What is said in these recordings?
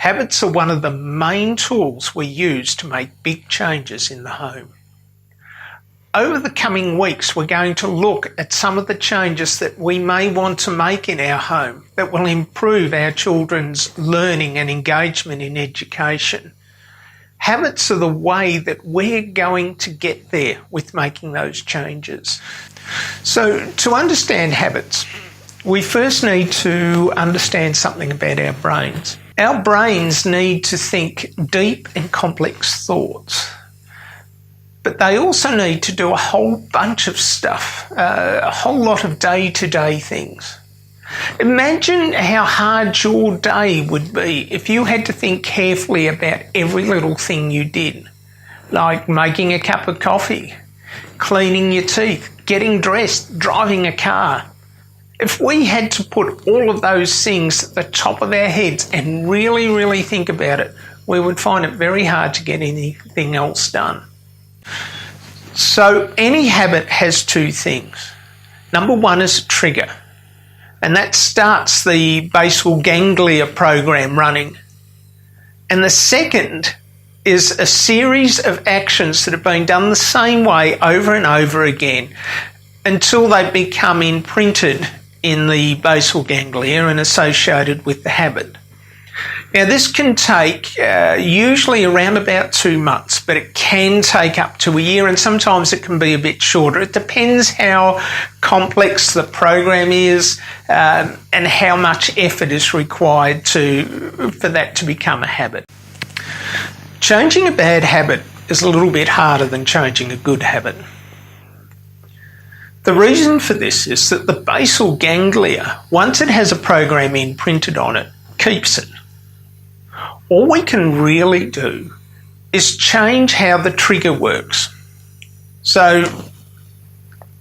Habits are one of the main tools we use to make big changes in the home. Over the coming weeks, we're going to look at some of the changes that we may want to make in our home that will improve our children's learning and engagement in education. Habits are the way that we're going to get there with making those changes. So to understand habits, we first need to understand something about our brains. Our brains need to think deep and complex thoughts, but they also need to do a whole bunch of stuff, a whole lot of day-to-day things. Imagine how hard your day would be if you had to think carefully about every little thing you did, like making a cup of coffee, cleaning your teeth, getting dressed, driving a car. If we had to put all of those things at the top of our heads and really think about it, we would find it very hard to get anything else done. So any habit has two things. Number one is a trigger, and that starts the basal ganglia program running. And the second is a series of actions that have been done the same way over and over again until they become imprinted in the basal ganglia and associated with the habit. Now this can take usually around about 2 months, but it can take up to a year, and sometimes it can be a bit shorter. It depends how complex the program is and how much effort is required for that to become a habit. Changing a bad habit is a little bit harder than changing a good habit. The reason for this is that the basal ganglia, once it has a program imprinted on it, keeps it. All we can really do is change how the trigger works. So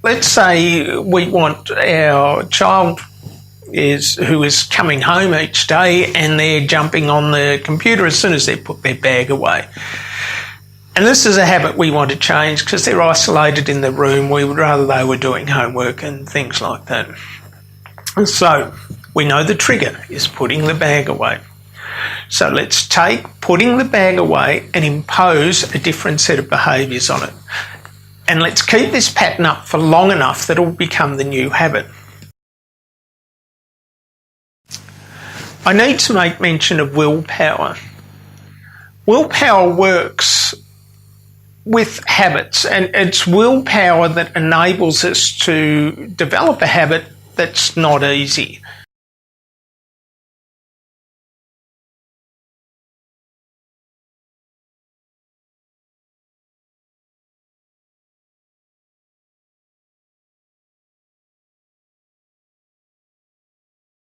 let's say we want our child who is coming home each day and they're jumping on the computer as soon as they put their bag away. And this is a habit we want to change because they're isolated in the room. We would rather they were doing homework and things like that. And so we know the trigger is putting the bag away. So let's take putting the bag away and impose a different set of behaviours on it. And let's keep this pattern up for long enough that it will become the new habit. I need to make mention of willpower. Willpower works with habits, and it's willpower that enables us to develop a habit that's not easy.